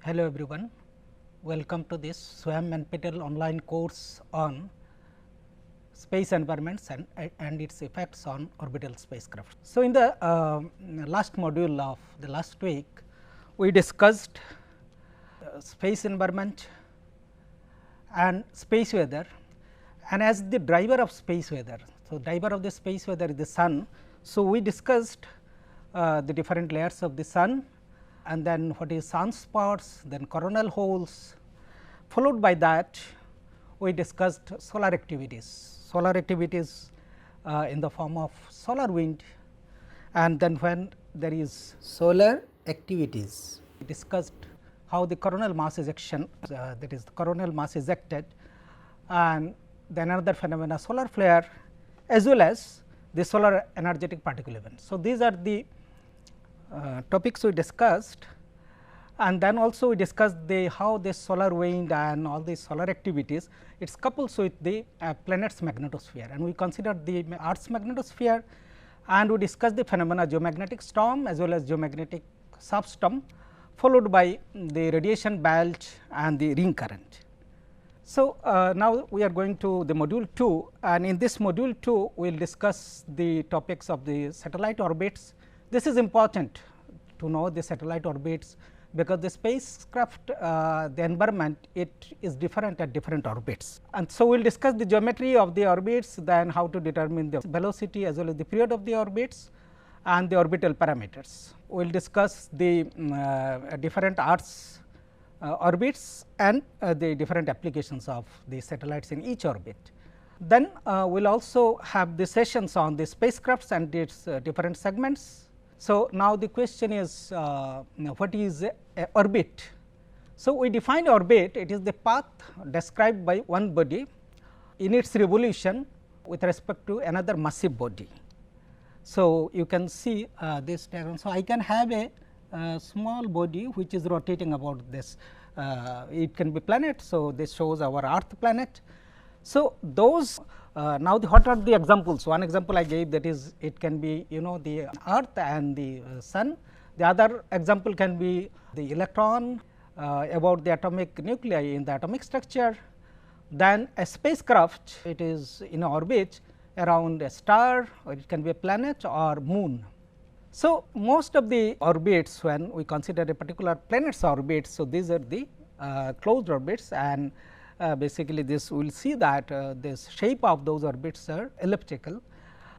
Hello everyone, welcome to this KANPUR-NPTEL online course on space environments and its effects on orbital spacecraft. So, in the last module of the last week, we discussed space environment and space weather, and as the driver of space weather. So, driver of the space weather is the sun. So, we discussed the different layers of the sun, and then what is sunspots, then coronal holes. Followed by that, we discussed solar activities in the form of solar wind, and then when there is solar activities, we discussed how the coronal mass ejection, that is the coronal mass ejected, and then another phenomena solar flare, as well as the solar energetic particle event. So, these are the topics we discussed, and then also we discussed how the solar wind and all these solar activities it couples with the planet's magnetosphere, and we considered the Earth's magnetosphere, and we discussed the phenomena geomagnetic storm as well as geomagnetic substorm, followed by the radiation belt and the ring current. So, now we are going to the module 2, and in this module 2 we will discuss the topics of the satellite orbits. This is important to know the satellite orbits, because the spacecraft the environment it is different at different orbits. And so, we will discuss the geometry of the orbits, then how to determine the velocity as well as the period of the orbits and the orbital parameters. We will discuss the different Earth's orbits and the different applications of the satellites in each orbit. Then we will also have the sessions on the spacecrafts and its different segments. So, now the question is what is a orbit? So, we define orbit, it is the path described by one body in its revolution with respect to another massive body. So, you can see this diagram. So, I can have a small body which is rotating about this, it can be planet. So, this shows our Earth planet. So, those now what are the examples? One example I gave, that is it can be the Earth and the sun. The other example can be the electron, about the atomic nuclei in the atomic structure. Then a spacecraft, it is in orbit around a star, or it can be a planet or moon. So, most of the orbits, when we consider a particular planet's orbit, so these are the closed orbits, and basically this we will see that this shape of those orbits are elliptical,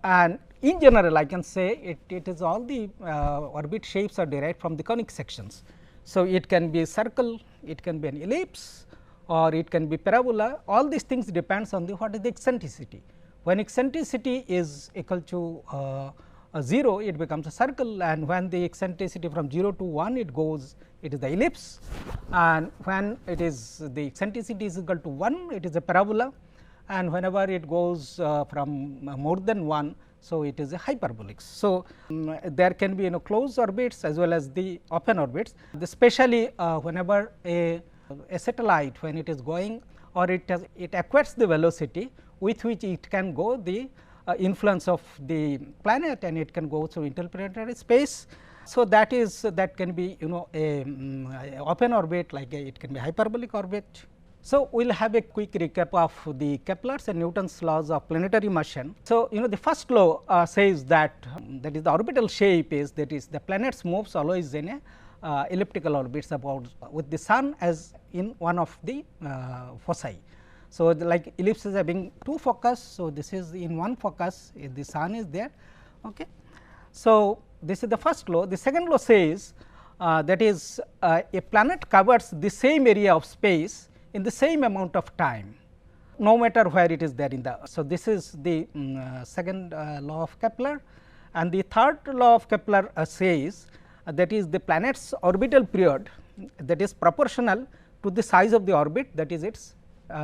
and in general I can say it is all the orbit shapes are derived from the conic sections. So, it can be a circle, it can be an ellipse, or it can be parabola. All these things depends on the what is the eccentricity. When eccentricity is equal to 0, it becomes a circle, and when the eccentricity from 0 to 1 it is the ellipse, and when it is the eccentricity is equal to 1, it is a parabola, and whenever it goes from more than 1, so it is a hyperbolic. So, there can be closed orbits as well as the open orbits, especially whenever a satellite, when it is going or it acquires the velocity with which it can go the influence of the planet, and it can go through interplanetary space. So, that can be a open orbit, like it can be hyperbolic orbit. So, we will have a quick recap of the Kepler's and Newton's laws of planetary motion. So, the first law says that is the orbital shape is, that is the planets moves always in a elliptical orbits about with the sun as in one of the foci. So, like ellipses having two focus. So, this is in one focus, the sun is there. Okay. So, this is the first law. The second law says that is a planet covers the same area of space in the same amount of time, no matter where it is there in the. So, this is the second law of Kepler, and the third law of Kepler says that is the planet's orbital period, that is proportional to the size of the orbit, that is its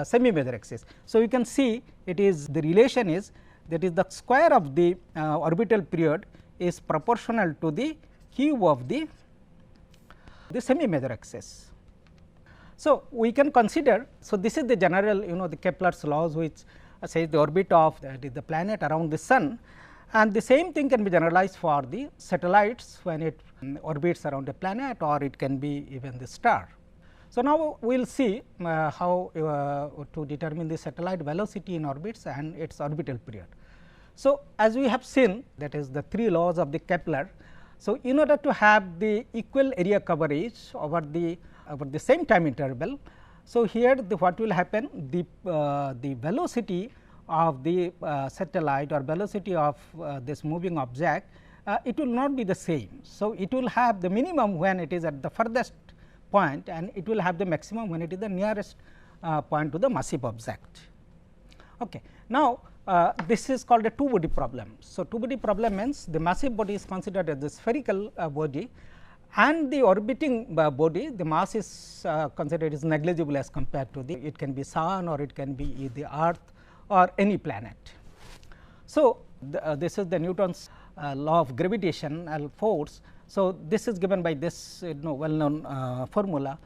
semi-major axis. So, you can see it is the relation is, that is the square of the orbital period is proportional to the cube of the semi-major axis. So, we can consider, so this is the general the Kepler's laws, which says the orbit of the planet around the sun, and the same thing can be generalized for the satellites when it orbits around a planet, or it can be even the star. So, now we will see how to determine the satellite velocity in orbits and its orbital period. So, as we have seen, that is the 3 laws of the Kepler. So, in order to have the equal area coverage over the same time interval, so here what will happen, the velocity of the satellite or velocity of this moving object, it will not be the same. So, it will have the minimum when it is at the furthest point, and it will have the maximum when it is the nearest point to the massive object. Okay. Now, this is called a two body problem. So, two body problem means the massive body is considered as the spherical body, and the orbiting body, the mass is considered as negligible as compared to the, it can be sun or it can be the earth or any planet. So, this is the Newton's law of gravitational force. So, this is given by this well known formula.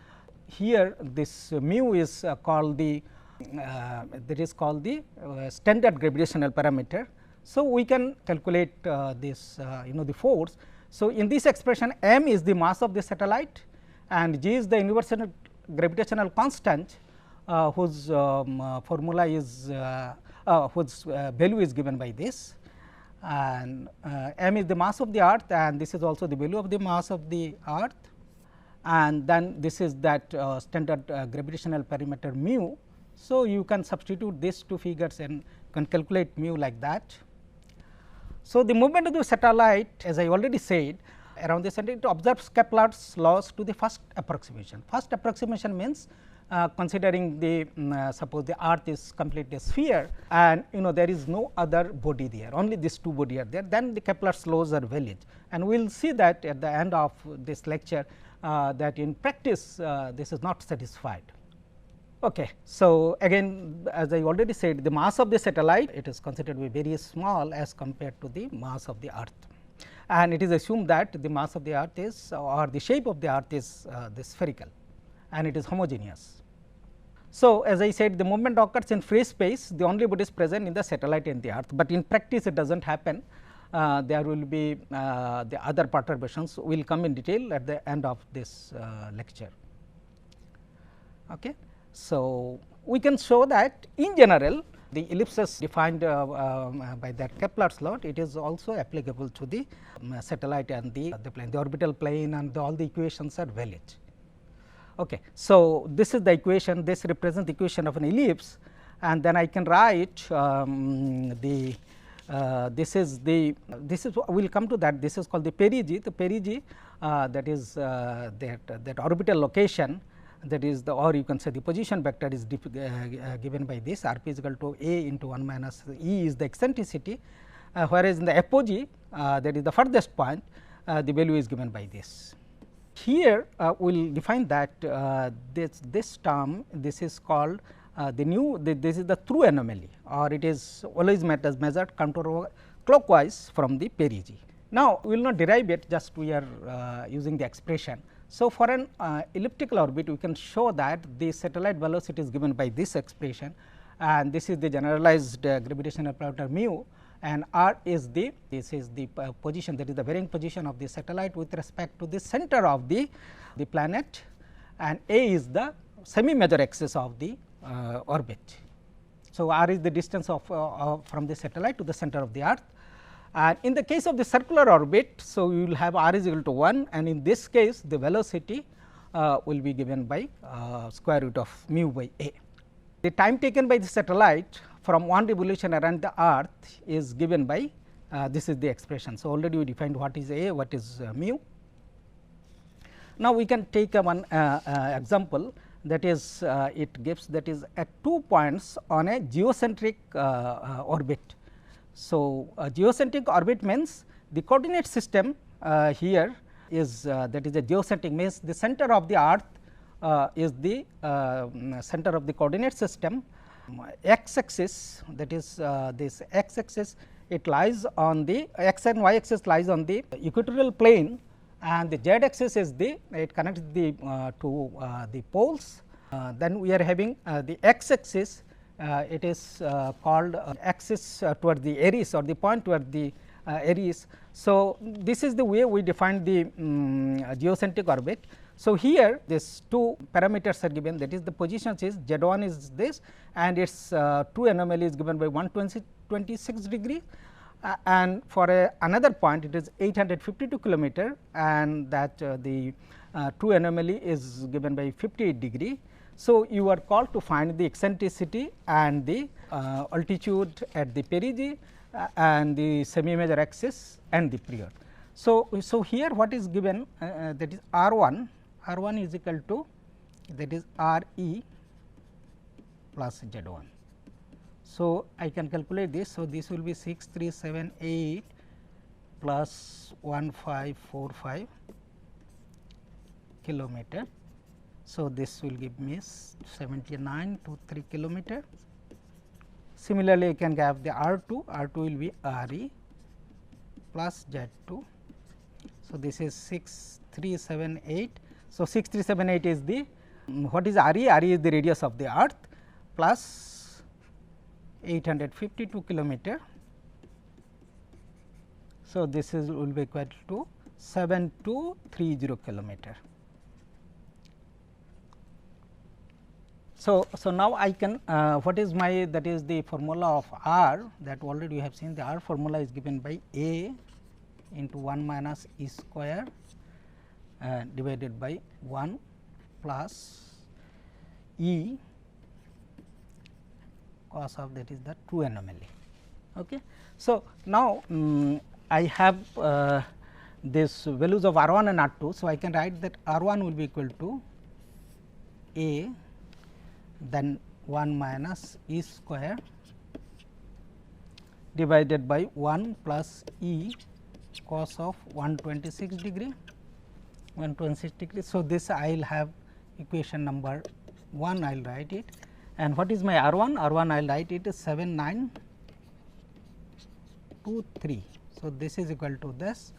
Here this mu is called the that is called the standard gravitational parameter. So, we can calculate this the force. So, in this expression m is the mass of the satellite and g is the universal gravitational constant, whose formula is whose value is given by this, and m is the mass of the earth, and this is also the value of the mass of the earth, and then this is that standard gravitational parameter mu. So, you can substitute these two figures and can calculate mu like that. So, the movement of the satellite, as I already said, around the center, it observes Kepler's laws to the first approximation. First approximation means considering the suppose the earth is completely a sphere and there is no other body there, only these two bodies are there, then the Kepler's laws are valid, and we will see that at the end of this lecture that in practice this is not satisfied. Okay. So, again as I already said, the mass of the satellite, it is considered to be very small as compared to the mass of the earth, and it is assumed that the mass of the earth is, or the shape of the earth is the spherical, and it is homogeneous. So, as I said, the movement occurs in free space, the only body is present in the satellite and the earth, but in practice it does not happen. There will be the other perturbations will come in detail at the end of this lecture. Okay. So, we can show that in general the ellipses defined by that Kepler's law, it is also applicable to the satellite and the plane, the orbital plane, and all the equations are valid. Okay. So, this is the equation, this represents the equation of an ellipse, and then I can write this is we will come to that, this is called the perigee. The perigee that is that orbital location, that is the, or you can say the position vector is given by this, r p is equal to a into 1 minus e is the eccentricity, whereas in the apogee that is the furthest point, the value is given by this. Here we will define that this term, this is called this is the through anomaly, or it is always measured counterclockwise from the perigee. Now, we will not derive it, just we are using the expression. So, for an elliptical orbit, we can show that the satellite velocity is given by this expression, and this is the generalized gravitational parameter mu, and r is the, this is the position, that is the varying position of the satellite with respect to the center of the planet, and a is the semi major axis of the orbit. So, r is the distance of from the satellite to the center of the earth. And in the case of the circular orbit, so we will have r is equal to 1, and in this case the velocity will be given by square root of mu by a. The time taken by the satellite from one revolution around the earth is given by this is the expression. So, already we defined what is a, what is mu. Now, we can take one example, that is it gives, that is at 2 points on a geocentric orbit. So, geocentric orbit means the coordinate system here is that is a geocentric, means the center of the earth is the center of the coordinate system. X axis, that is this x axis, it lies on the x and y axis lies on the equatorial plane, and the z axis is the, it connects the to the poles. Then we are having the x axis, it is called axis toward the Aries, or the point toward the Aries. So, this is the way we define the geocentric orbit. So, here this two parameters are given, that is the position is Z1 is this and its two anomaly is given by 126 degree, and for another point it is 852 kilometer, and that the true anomaly is given by 58 degree. So, you are called to find the eccentricity and the altitude at the perigee and the semi major axis and the period. So, here what is given that is R1 is equal to that is R e plus Z 1. So, I can calculate this. So, this will be 6378 plus 1545 kilometer. So, this will give me 7923 kilometer. Similarly, you can have the R2 will be R e plus Z 2. So, this is 6378. So, 6378 is the what is R e? R e is the radius of the earth plus 852 kilometer. So, this is will be equal to 7230 kilometer. So, now I can what is my, that is the formula of R, that already we have seen the R formula is given by A into 1 minus E square divided by 1 plus E cos of, that is the true anomaly. Okay. So, now I have this values of R 1 and R 2. So, I can write that R 1 will be equal to A, then 1 minus E square divided by 1 plus E cos of 126 degree. So, this I will have equation number 1, I will write it, and what is my R 1? R 1 I will write it is 7923. So, this is equal to this,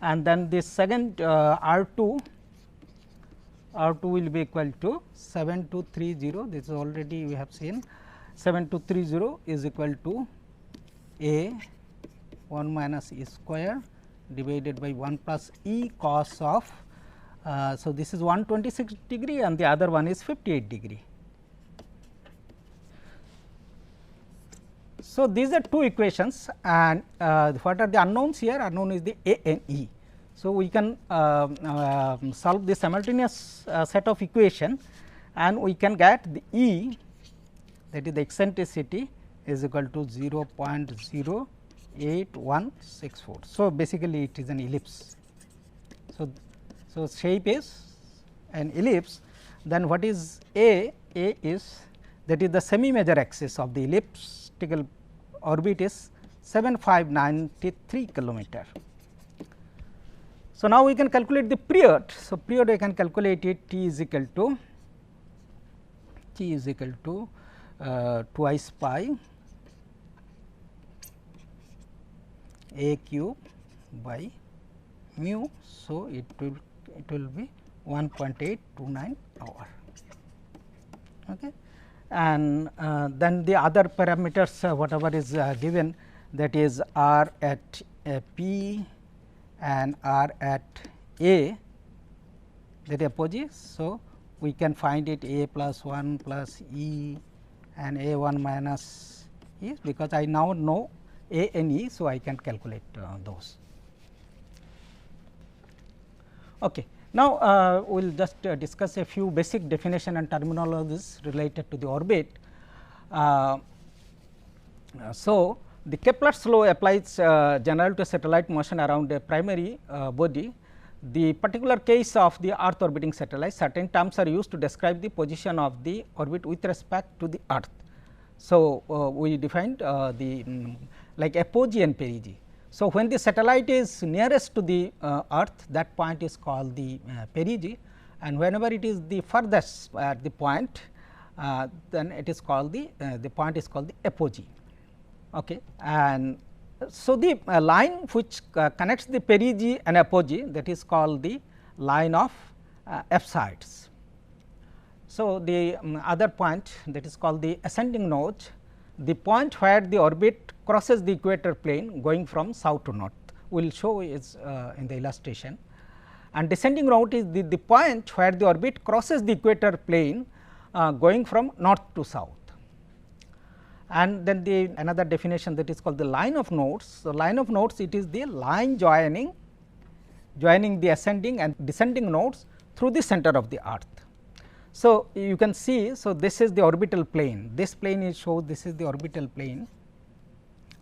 and then this second R 2 will be equal to 7230. This is already we have seen 7230 is equal to A 1 minus E square divided by 1 plus E cos of so, this is 126 degree and the other one is 58 degree. So, these are two equations, and what are the unknowns here? Unknown is the A and E. So, we can solve the simultaneous set of equation, and we can get the E, that is the eccentricity, is equal to 0.08164. So, basically it is an ellipse. So, shape is an ellipse. Then what is A? A is, that is the semi major axis of the elliptical orbit is 7593 kilometer. So, now we can calculate the period. So, period I can calculate it, T is equal to twice pi A cube by mu. So, it will be 1.829 hour. Okay. And then the other parameters whatever is given, that is R at P and R at A, that is apogee. So, we can find it A plus 1 plus E and A 1 minus E, because I now know A and E. So, I can calculate those. Okay. Now, we will just discuss a few basic definition and terminologies related to the orbit. So, the Kepler's law applies generally to satellite motion around a primary body. The particular case of the earth orbiting satellite, certain terms are used to describe the position of the orbit with respect to the earth. So, we defined the like apogee and perigee. So, when the satellite is nearest to the earth, that point is called the perigee, and whenever it is the furthest at the point, then it is called the point is called the apogee. Okay. And so, the line which connects the perigee and apogee, that is called the line of apsides. So, the other point, that is called the ascending notch, the point where the orbit crosses the equator plane going from south to north. We will show is in the illustration. and descending node is the point where the orbit crosses the equator plane going from north to south. And then the another definition, that is called the line of nodes. So, line of nodes, it is the line joining the ascending and descending nodes through the center of the earth. So, you can see, so this is the orbital plane, this plane is shows this is the orbital plane,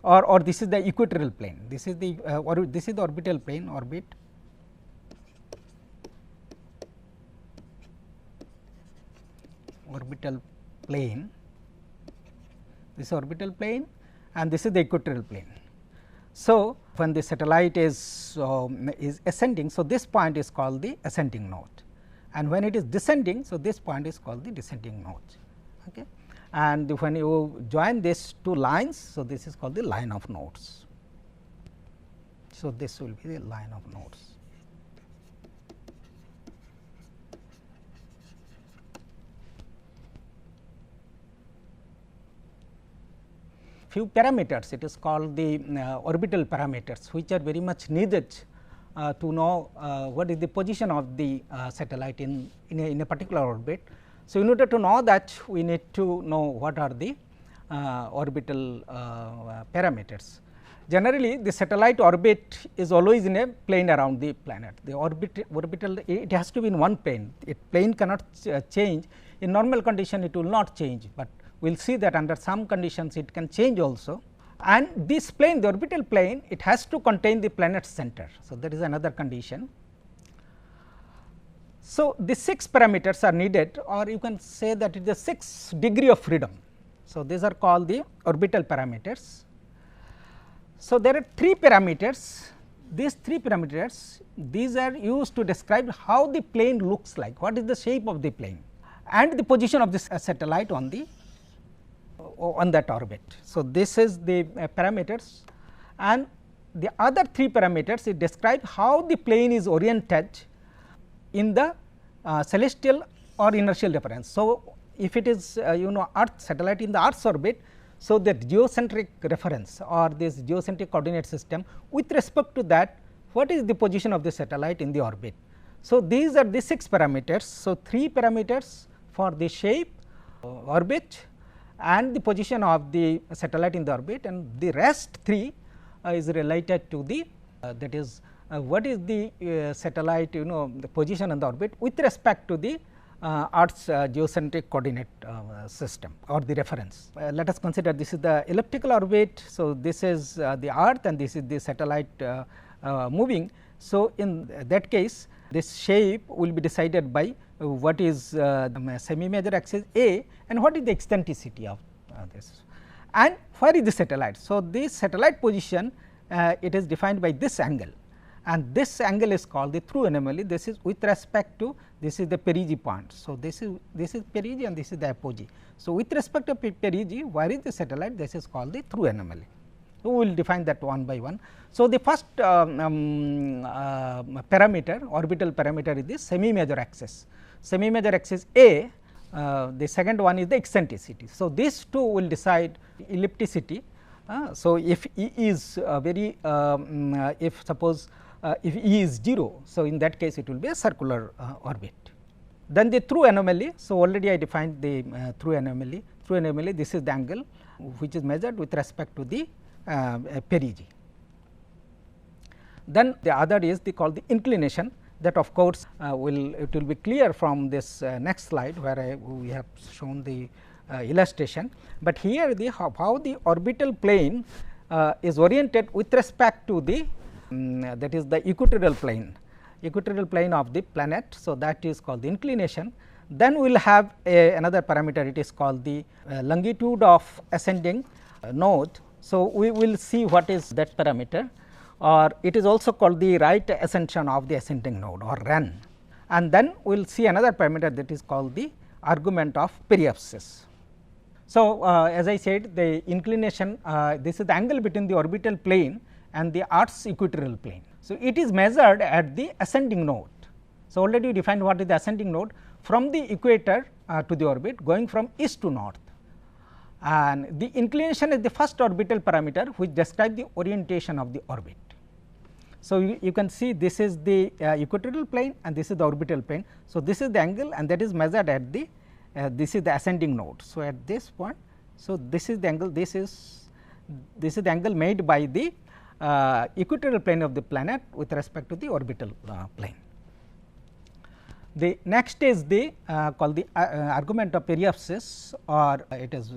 or this is the equatorial plane, this is the orbital plane, orbital plane, this is orbital plane and this is the equatorial plane. So, when the satellite is ascending, so this point is called the ascending node, and when it is descending, so this point is called the descending node. Okay. And when you join these two lines, so this is called the line of nodes. So, this will be the line of nodes. Few parameters, it is called the orbital parameters, which are very much needed to know what is the position of the satellite in a particular orbit. So, in order to know that, we need to know what are the orbital parameters. Generally, the satellite orbit is always in a plane around the planet. The orbital, it has to be in one plane, plane cannot change. In normal condition, it will not change, but we will see that under some conditions it can change also. And this plane, the orbital plane, it has to contain the planet's center. So, that is another condition. So, the 6 parameters are needed, or you can say that it is a 6 degree of freedom. So, these are called the orbital parameters. So, there are 3 parameters, these 3 parameters, these are used to describe how the plane looks like, what is the shape of the plane and the position of this satellite on that orbit. So, this is the parameters, and the other 3 parameters, it describe how the plane is oriented in the celestial or inertial reference. So, if it is Earth satellite in the Earth's orbit, so the geocentric reference or this geocentric coordinate system, with respect to that, what is the position of the satellite in the orbit. So, these are the 6 parameters. So, 3 parameters for the shape, orbit and the position of the satellite in the orbit, and the rest 3 is related to the that is what is the satellite the position in the orbit with respect to the Earth's geocentric coordinate system or the reference. Let us consider this is the elliptical orbit. So, this is the Earth and this is the satellite moving. So, in that case, this shape will be decided by what is semi major axis A and what is the eccentricity of this, and where is the satellite. So, this satellite position it is defined by this angle, and this angle is called the through anomaly. This is with respect to, this is the perigee point. So, this is perigee and this is the apogee. So, with respect to perigee, where is the satellite, this is called the through anomaly. So, we will define that one by one. So, the first parameter, orbital parameter is the semi major axis. Semi major axis A, the second one is the eccentricity. So, these two will decide ellipticity. So, if E is if suppose if E is 0, so in that case it will be a circular orbit. Then the through anomaly. So, already I defined the through anomaly. Through anomaly, this is the angle which is measured with respect to the perigee. Then the other is called the inclination, that of course, it will be clear from this next slide where we have shown the illustration, but here the how the orbital plane is oriented with respect to the that is the equatorial plane of the planet. So, that is called the inclination. Then we will have another parameter, it is called the longitude of ascending node. So, we will see what is that parameter, or it is also called the right ascension of the ascending node or RAN. And then we will see another parameter, that is called the argument of periapsis. So, as I said, the inclination, this is the angle between the orbital plane and the Earth's equatorial plane. So, it is measured at the ascending node. So, already we defined what is the ascending node from the equator to the orbit going from east to north, and the inclination is the first orbital parameter which describes the orientation of the orbit. So, you can see this is the equatorial plane and this is the orbital plane. So, this is the angle and that is measured at the this is the ascending node. So, at this point, so this is the angle, this is the angle made by the equatorial plane of the planet with respect to the orbital plane. The next is the called the argument of periapsis, or it is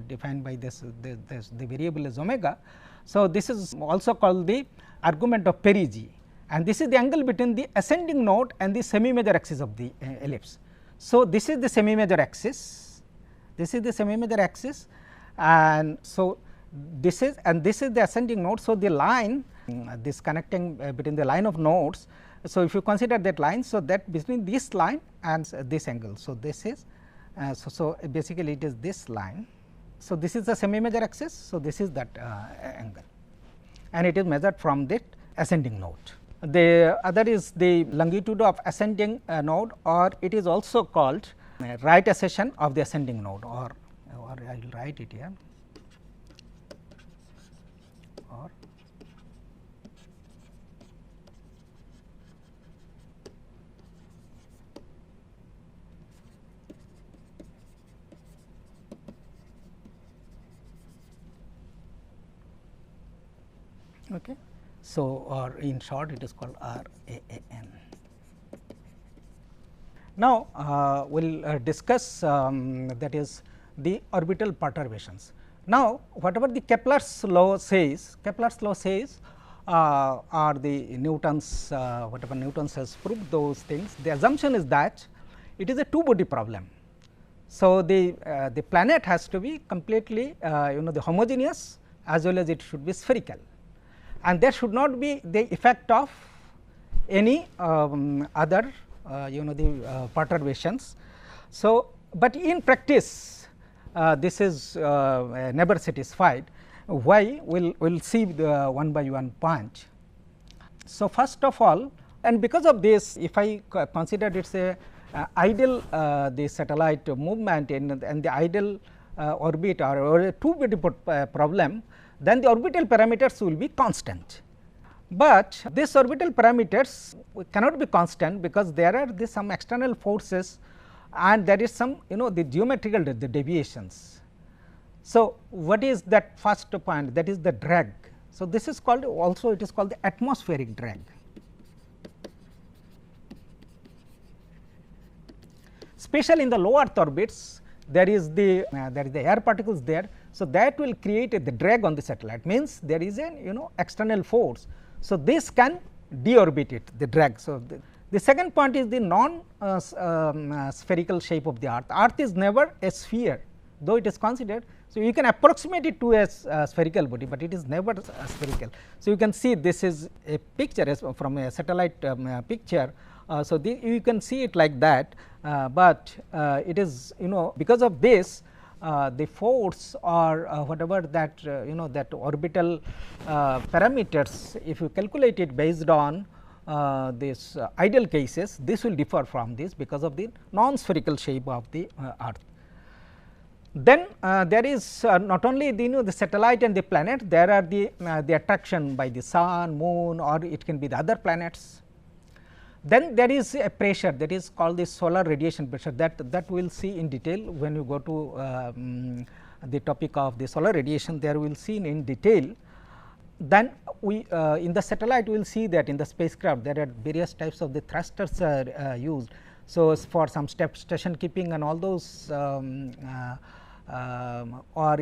defined by this the variable is omega. So, this is also called the argument of perigee, and this is the angle between the ascending node and the semi major axis of the ellipse. So, this is the semi major axis, and so this is the ascending node. So, the line this connecting between the line of nodes. So, if you consider that line, so that between this line and this angle. So, this is so basically it is this line. So, this is the semi major axis. So, this is that angle, and it is measured from the ascending node. The other is the longitude of ascending node, or it is also called right accession of the ascending node, or I will write it here, or okay. So, or in short it is called RAAN. Now, we will discuss that is the orbital perturbations. Now, whatever the Kepler's law says, or the Newton's whatever Newton has proved those things, the assumption is that it is a two body problem. So, the planet has to be completely the homogeneous as well as it should be spherical, and there should not be the effect of any other the perturbations. So, but in practice this is never satisfied. Why? We will see the one by one point. So, first of all, and because of this, if I consider it is a ideal the satellite movement and the ideal orbit or a two body problem, then the orbital parameters will be constant. But these orbital parameters cannot be constant, because there are some external forces and there is some the geometrical the deviations. So, what is that first point? That is the drag. So, this is called also it is called the atmospheric drag. Especially in the low earth orbits, there is the air particles there. So, that will create the drag on the satellite, means there is an external force. So, this can deorbit it, the drag. So, the second point is the non spherical shape of the earth. Earth is never a sphere, though it is considered. So, you can approximate it to a spherical body, but it is never spherical. So, you can see this is a picture from a satellite picture. So, you can see it like that, but it is because of this the force or whatever that that orbital parameters, if you calculate it based on this ideal cases, this will differ from this because of the non spherical shape of the earth. Then there is not only the satellite and the planet, there are the attraction by the sun, moon, or it can be the other planets. Then there is a pressure that is called the solar radiation pressure, that we will see in detail when you go to the topic of the solar radiation. There we will see in detail. Then we in the satellite we will see that in the spacecraft there are various types of the thrusters are used. So, for some station keeping and all those or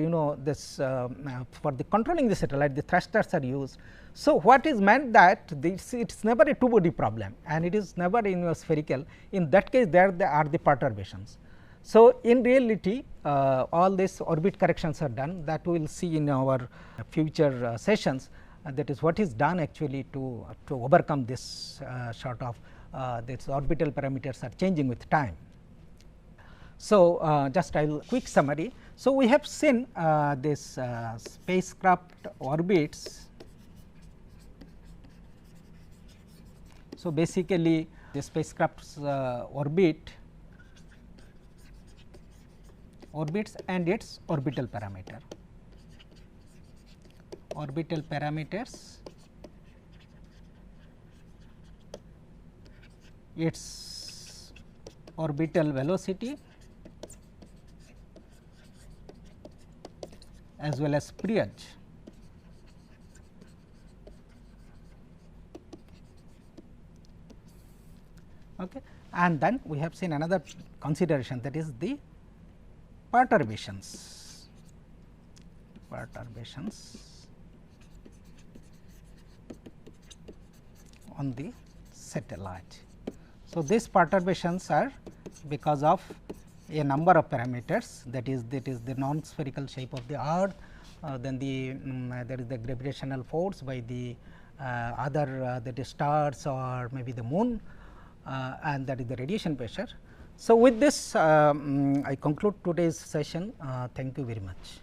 this for the controlling the satellite, the thrusters are used. So, what is meant that it is never a two body problem and it is never spherical. In that case, there are the perturbations. So, in reality all these orbit corrections are done, that we will see in our future sessions. That is what is done actually to overcome this sort of this orbital parameters are changing with time. So, just I will quick summary. So, we have seen this spacecraft orbits. So, basically the spacecraft's orbits and its orbital parameters its orbital velocity as well as period. Okay. And then we have seen another consideration, that is the perturbations on the satellite. So, these perturbations are because of a number of parameters, that is the non spherical shape of the earth, then there is the gravitational force by the other that is stars or maybe the moon, and that is the radiation pressure. So, with this I conclude today's session. Thank you very much.